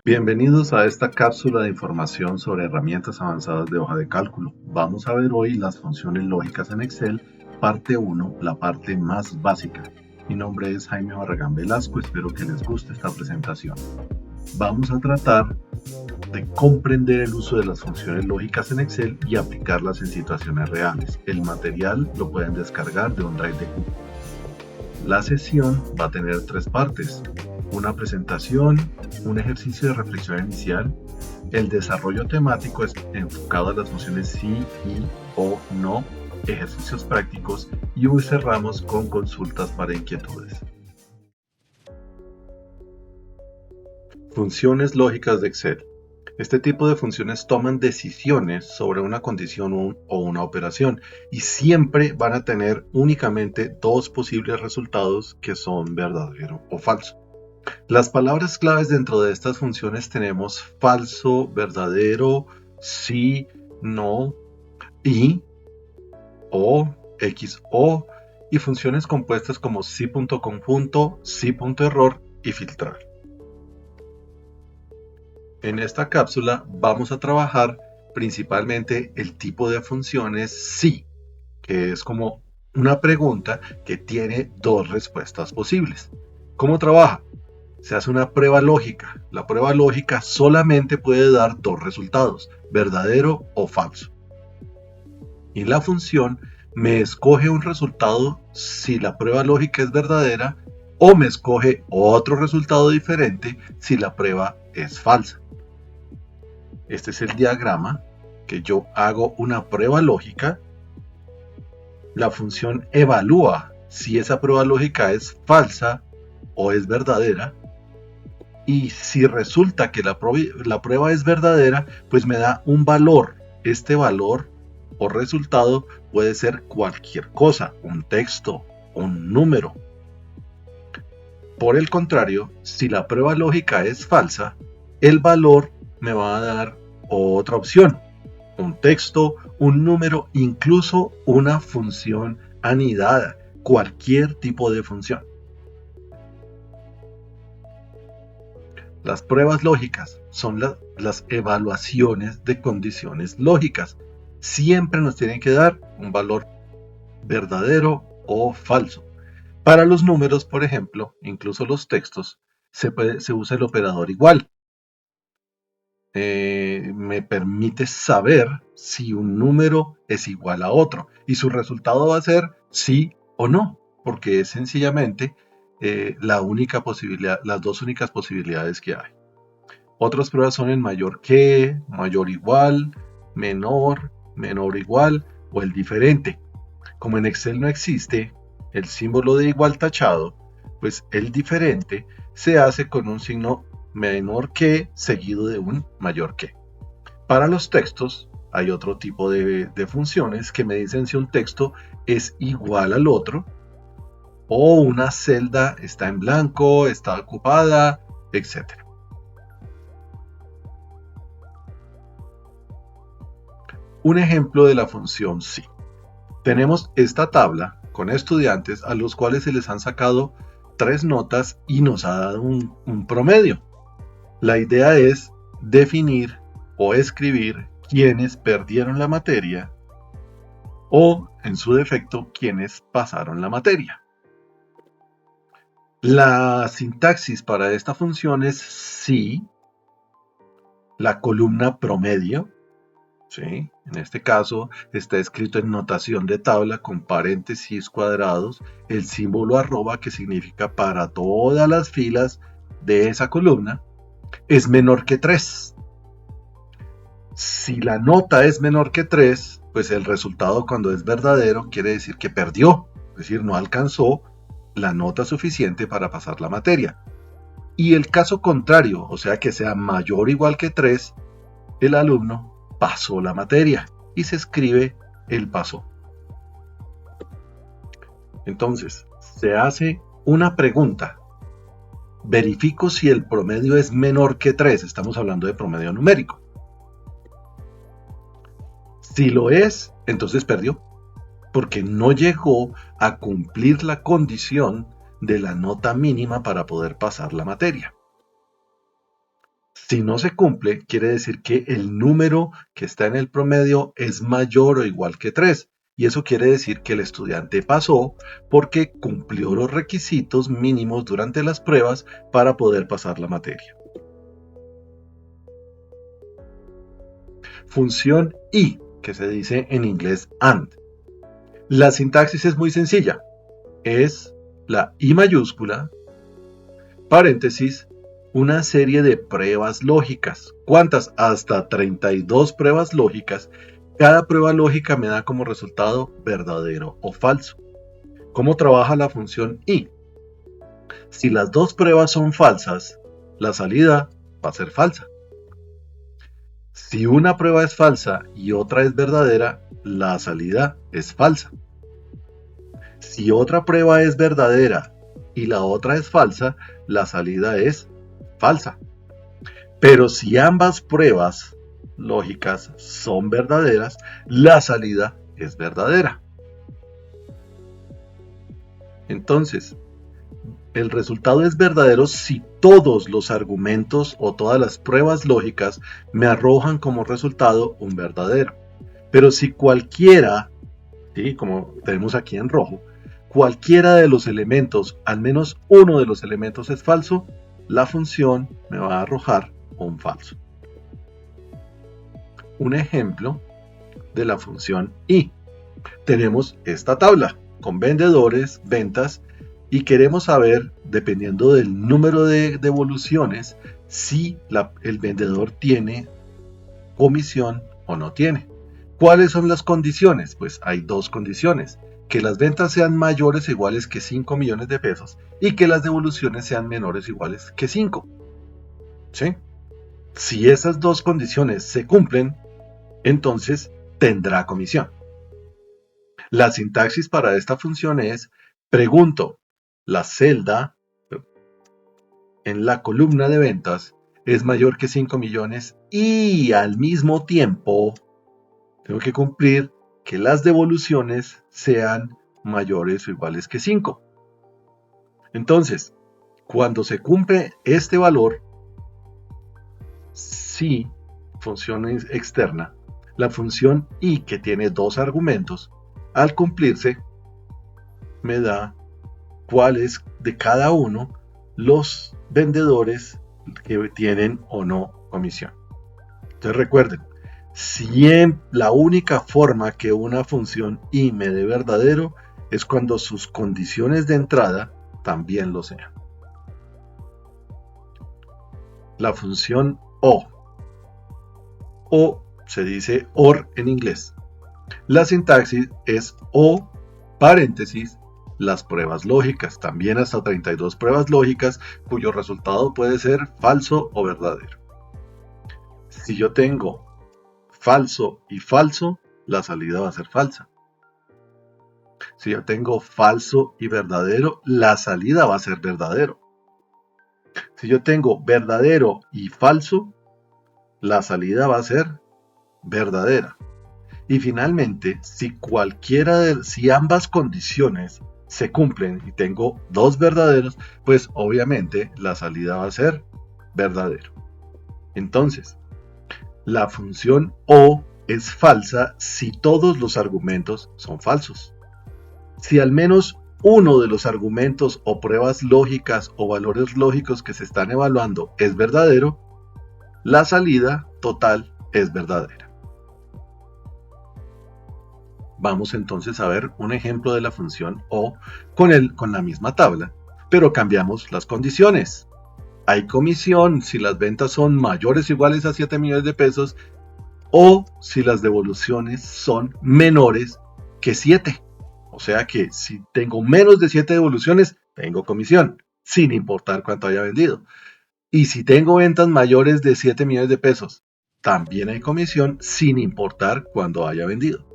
Bienvenidos a esta cápsula de información sobre herramientas avanzadas de hoja de cálculo. Vamos a ver hoy las funciones lógicas en Excel, parte 1, la parte más básica. Mi nombre es Jaime Barragán Velasco, espero que les guste esta presentación. Vamos a tratar de comprender el uso de las funciones lógicas en Excel y aplicarlas en situaciones reales. El material lo pueden descargar de un drive de Google. La sesión va a tener 3 partes: una presentación, un ejercicio de reflexión inicial, el desarrollo temático es enfocado a las funciones sí y o no, ejercicios prácticos y hoy cerramos con consultas para inquietudes. Funciones lógicas de Excel. Este tipo de funciones toman decisiones sobre una condición o una operación y siempre van a tener únicamente dos posibles resultados que son verdadero o falso. Las palabras claves dentro de estas funciones tenemos falso, verdadero, sí, no, y, o, XO, y funciones compuestas como sí.conjunto, sí.error y filtrar. En esta cápsula vamos a trabajar principalmente el tipo de funciones sí, que es como una pregunta que tiene dos respuestas posibles. ¿Cómo trabaja? Se hace una prueba lógica. La prueba lógica solamente puede dar dos resultados, verdadero o falso. Y la función me escoge un resultado si la prueba lógica es verdadera o me escoge otro resultado diferente si la prueba es falsa. Este es el diagrama que yo hago una prueba lógica. La función evalúa si esa prueba lógica es falsa o es verdadera. Y si resulta que la prueba es verdadera, pues me da un valor. Este valor o resultado puede ser cualquier cosa, un texto, un número. Por el contrario, si la prueba lógica es falsa, el valor me va a dar otra opción, un texto, un número, incluso una función anidada, cualquier tipo de función. Las pruebas lógicas son las evaluaciones de condiciones lógicas. Siempre nos tienen que dar un valor verdadero o falso. Para los números, por ejemplo, incluso los textos, se usa el operador igual. Me permite saber si un número es igual a otro y su resultado va a ser sí o no, porque es sencillamente la única posibilidad, las dos únicas posibilidades que hay. Otras pruebas son el mayor que, mayor igual, menor, menor igual o el diferente. Como en Excel no existe el símbolo de igual tachado, pues el diferente se hace con un signo menor que seguido de un mayor que. Para los textos hay otro tipo de funciones que me dicen si un texto es igual al otro o una celda está en blanco, está ocupada, etc. Un ejemplo de la función sí. Tenemos esta tabla con estudiantes a los cuales se les han sacado 3 notas y nos ha dado un promedio. La idea es definir o escribir quiénes perdieron la materia o, en su defecto, quiénes pasaron la materia. La sintaxis para esta función es sí, la columna promedio, ¿sí? En este caso está escrito en notación de tabla con paréntesis cuadrados el símbolo arroba, que significa para todas las filas de esa columna es menor que 3. Si la nota es menor que 3, pues el resultado, cuando es verdadero, quiere decir que perdió, es decir, no alcanzó la nota suficiente para pasar la materia. Y el caso contrario, o sea que sea mayor o igual que 3, el alumno pasó la materia y se escribe el pasó. Entonces, se hace una pregunta. Verifico si el promedio es menor que 3, estamos hablando de promedio numérico. Si lo es, entonces perdió, porque no llegó a cumplir la condición de la nota mínima para poder pasar la materia. Si no se cumple, quiere decir que el número que está en el promedio es mayor o igual que 3. Y eso quiere decir que el estudiante pasó porque cumplió los requisitos mínimos durante las pruebas para poder pasar la materia. Función y, que se dice en inglés and. La sintaxis es muy sencilla. Es la I mayúscula, paréntesis, una serie de pruebas lógicas. ¿Cuántas? Hasta 32 pruebas lógicas. Cada prueba lógica me da como resultado verdadero o falso. ¿Cómo trabaja la función y? Si las dos pruebas son falsas, la salida va a ser falsa. Si una prueba es falsa y otra es verdadera, la salida es falsa. Si otra prueba es verdadera y la otra es falsa, la salida es falsa. Pero si ambas pruebas lógicas son verdaderas, la salida es verdadera. Entonces, el resultado es verdadero si todos los argumentos o todas las pruebas lógicas me arrojan como resultado un verdadero. Pero si cualquiera, ¿sí?, como tenemos aquí en rojo, cualquiera de los elementos, al menos uno de los elementos es falso, la función me va a arrojar un falso. Un ejemplo de la función y. Tenemos esta tabla con vendedores, ventas, y queremos saber, dependiendo del número de devoluciones, si el vendedor tiene comisión o no tiene. ¿Cuáles son las condiciones? Pues hay dos condiciones: que las ventas sean mayores o iguales que 5 millones de pesos y que las devoluciones sean menores o iguales que 5. ¿Sí? Si esas dos condiciones se cumplen, entonces tendrá comisión. La sintaxis para esta función es: pregunto, la celda en la columna de ventas es mayor que 5 millones y al mismo tiempo tengo que cumplir que las devoluciones sean mayores o iguales que 5. Entonces, cuando se cumple este valor, si función externa, la función y, que tiene dos argumentos, al cumplirse me da cuáles de cada uno los vendedores que tienen o no comisión. Entonces recuerden, la única forma que una función y me dé verdadero es cuando sus condiciones de entrada también lo sean. La función o se dice OR en inglés. La sintaxis es o, paréntesis, las pruebas lógicas, también hasta 32 pruebas lógicas cuyo resultado puede ser falso o verdadero. Si yo tengo falso y falso, la salida va a ser falsa. Si yo tengo falso y verdadero, la salida va a ser verdadero. Si yo tengo verdadero y falso, la salida va a ser verdadera. Y finalmente, si ambas condiciones se cumplen y tengo dos verdaderos, pues obviamente la salida va a ser verdadero. Entonces, la función o es falsa si todos los argumentos son falsos. Si al menos uno de los argumentos o pruebas lógicas o valores lógicos que se están evaluando es verdadero, la salida total es verdadera. Vamos entonces a ver un ejemplo de la función o con la misma tabla, pero cambiamos las condiciones. Hay comisión si las ventas son mayores o iguales a 7 millones de pesos o si las devoluciones son menores que 7. O sea que si tengo menos de 7 devoluciones, tengo comisión, sin importar cuánto haya vendido. Y si tengo ventas mayores de 7 millones de pesos, también hay comisión, sin importar cuándo haya vendido.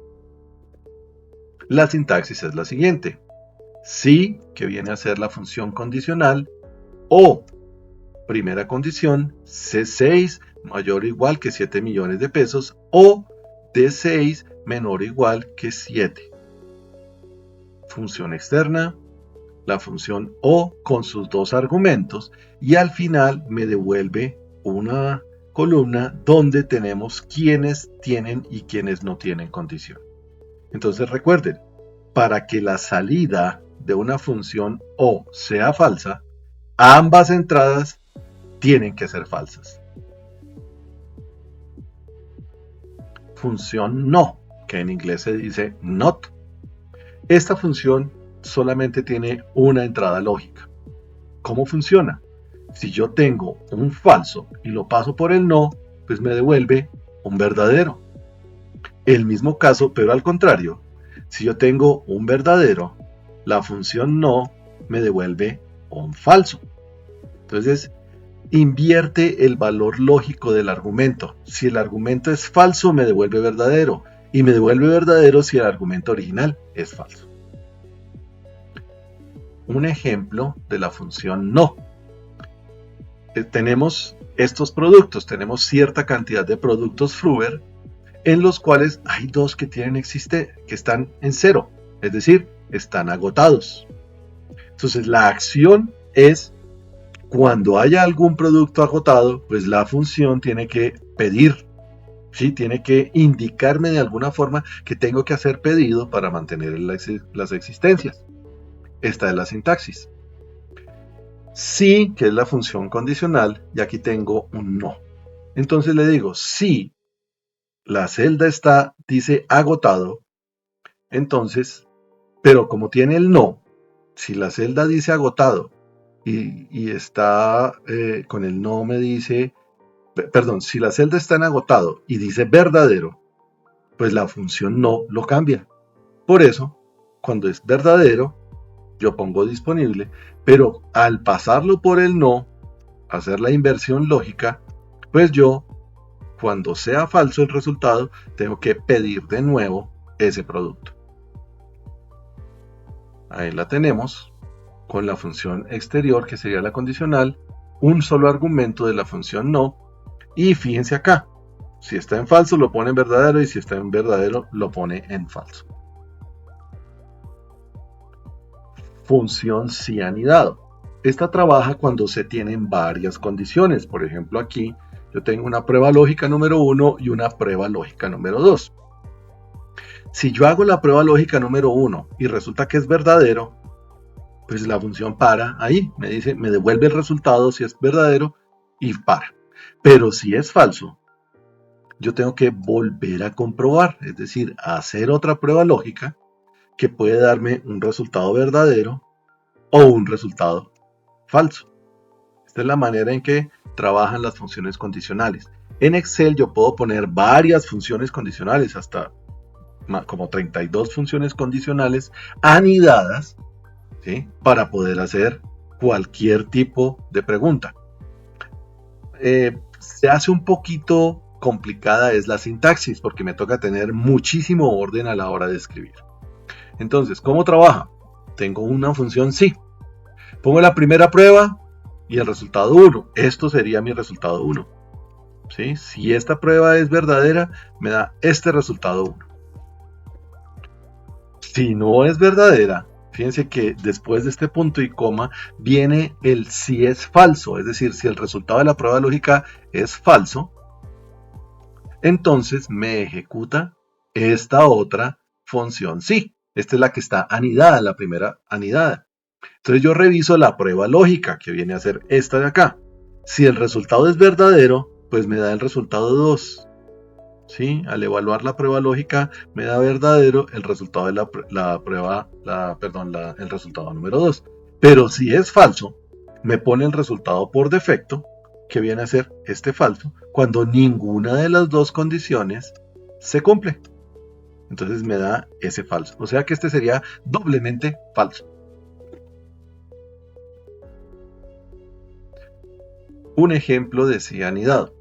La sintaxis es la siguiente: si, que viene a ser la función condicional, o, primera condición, C6 mayor o igual que 7 millones de pesos o D6 menor o igual que 7. Función externa, la función o con sus dos argumentos, y al final me devuelve una columna donde tenemos quienes tienen y quienes no tienen condición. Entonces recuerden, para que la salida de una función O sea falsa, ambas entradas tienen que ser falsas. Función no, que en inglés se dice not. Esta función solamente tiene una entrada lógica. ¿Cómo funciona? Si yo tengo un falso y lo paso por el no, pues me devuelve un verdadero. El mismo caso, pero al contrario, si yo tengo un verdadero, la función no me devuelve un falso. Entonces, invierte el valor lógico del argumento. Si el argumento es falso, me devuelve verdadero. Y me devuelve verdadero si el argumento original es falso. Un ejemplo de la función no. Tenemos estos productos, tenemos cierta cantidad de productos Fruver, en los cuales hay dos que están en cero, es decir, están agotados. Entonces la acción es, cuando haya algún producto agotado, pues la función tiene que pedir, ¿sí? Tiene que indicarme de alguna forma que tengo que hacer pedido para mantener las existencias. Esta es la sintaxis. Sí, que es la función condicional, y aquí tengo un no. Entonces le digo, si la celda dice agotado, entonces, pero como tiene el no, si la celda dice agotado y está con el no me dice, perdón, si la celda está en agotado y dice verdadero, pues la función no lo cambia. Por eso, cuando es verdadero, yo pongo disponible, pero al pasarlo por el no, hacer la inversión lógica, pues yo, cuando sea falso el resultado, tengo que pedir de nuevo ese producto. Ahí la tenemos, con la función exterior, que sería la condicional, un solo argumento de la función no, y fíjense acá, si está en falso lo pone en verdadero, y si está en verdadero lo pone en falso. Función si anidado. Esta trabaja cuando se tienen varias condiciones. Por ejemplo, aquí yo tengo una prueba lógica número 1 y una prueba lógica número 2. Si yo hago la prueba lógica número 1 y resulta que es verdadero, pues la función para ahí, me dice, me devuelve el resultado si es verdadero y para. Pero si es falso, yo tengo que volver a comprobar, es decir, hacer otra prueba lógica que puede darme un resultado verdadero o un resultado falso. Esta es la manera en que trabajan las funciones condicionales. En Excel yo puedo poner varias funciones condicionales, hasta como 32 funciones condicionales anidadas, ¿sí? Para poder hacer cualquier tipo de pregunta. Se hace un poquito complicada es la sintaxis, porque me toca tener muchísimo orden a la hora de escribir. Entonces, ¿cómo trabaja? Tengo una función sí. Pongo la primera prueba y el resultado 1. Esto sería mi resultado 1. ¿Sí? Si esta prueba es verdadera, me da este resultado 1. Si no es verdadera, fíjense que después de este punto y coma viene el si es falso. Es decir, si el resultado de la prueba lógica es falso, entonces me ejecuta esta otra función sí. Esta es la que está anidada, la primera anidada. Entonces yo reviso la prueba lógica, que viene a ser esta de acá. Si el resultado es verdadero, pues me da el resultado 2. ¿Sí? Al evaluar la prueba lógica me da verdadero el resultado de el resultado número 2. Pero si es falso, me pone el resultado por defecto, que viene a ser este falso, cuando ninguna de las dos condiciones se cumple. Entonces me da ese falso. O sea que este sería doblemente falso. Un ejemplo de si anidado.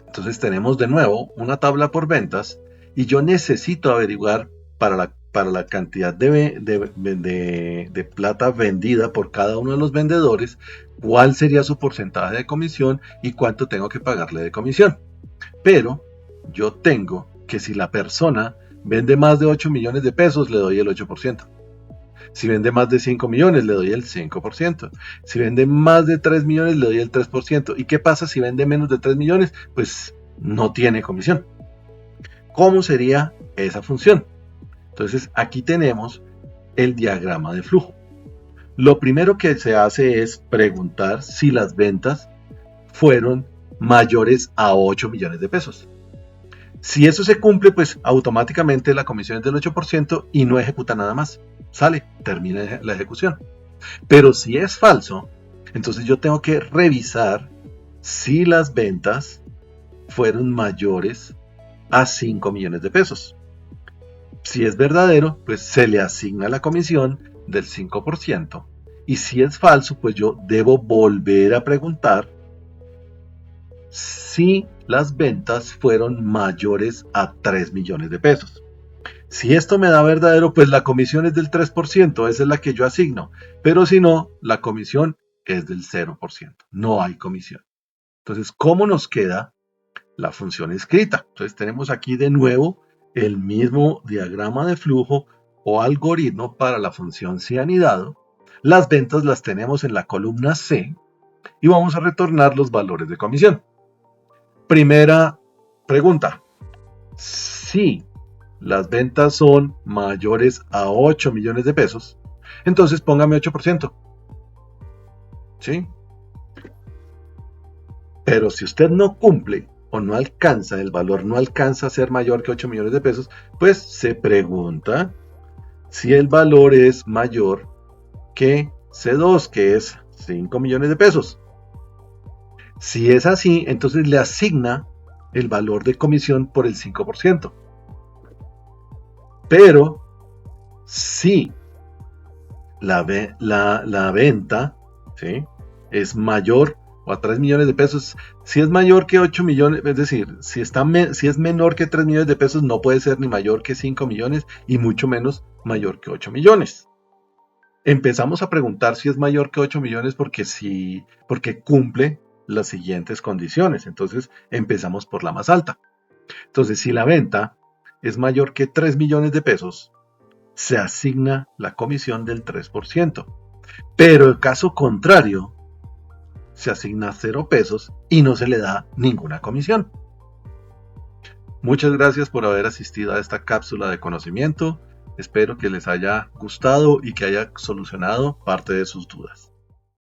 Entonces tenemos de nuevo una tabla por ventas y yo necesito averiguar para la cantidad de plata vendida por cada uno de los vendedores cuál sería su porcentaje de comisión y cuánto tengo que pagarle de comisión. Pero yo tengo que si la persona vende más de 8 millones de pesos, le doy el 8%. Si vende más de 5 millones, le doy el 5%. Si vende más de 3 millones, le doy el 3%. ¿Y qué pasa si vende menos de 3 millones? Pues no tiene comisión. ¿Cómo sería esa función? Entonces aquí tenemos el diagrama de flujo. Lo primero que se hace es preguntar si las ventas fueron mayores a 8 millones de pesos. Si eso se cumple, pues automáticamente la comisión es del 8% y no ejecuta nada más. Sale, termina la ejecución. Pero si es falso, entonces yo tengo que revisar si las ventas fueron mayores a 5 millones de pesos. Si es verdadero, pues se le asigna la comisión del 5%. Y si es falso, pues yo debo volver a preguntar si las ventas fueron mayores a 3 millones de pesos. Si esto me da verdadero, pues la comisión es del 3%, esa es la que yo asigno. Pero si no, la comisión es del 0%. No hay comisión. Entonces, ¿cómo nos queda la función escrita? Entonces, tenemos aquí de nuevo el mismo diagrama de flujo o algoritmo para la función si anidado. Las ventas las tenemos en la columna C y vamos a retornar los valores de comisión. Primera pregunta. Si las ventas son mayores a 8 millones de pesos, entonces póngame 8%. ¿Sí? Pero si usted no cumple o no alcanza, el valor no alcanza a ser mayor que 8 millones de pesos, pues se pregunta si el valor es mayor que C2, que es 5 millones de pesos. Si es así, entonces le asigna el valor de comisión por el 5%. Pero si la venta, ¿sí?, es mayor o a 3 millones de pesos, si es mayor que 8 millones, es decir, si es menor que 3 millones de pesos, no puede ser ni mayor que 5 millones y mucho menos mayor que 8 millones. Empezamos a preguntar si es mayor que 8 millones porque cumple las siguientes condiciones. Entonces empezamos por la más alta. Entonces, si la venta es mayor que 3 millones de pesos, se asigna la comisión del 3%. Pero en caso contrario, se asigna 0 pesos y no se le da ninguna comisión. Muchas gracias por haber asistido a esta cápsula de conocimiento. Espero que les haya gustado y que haya solucionado parte de sus dudas.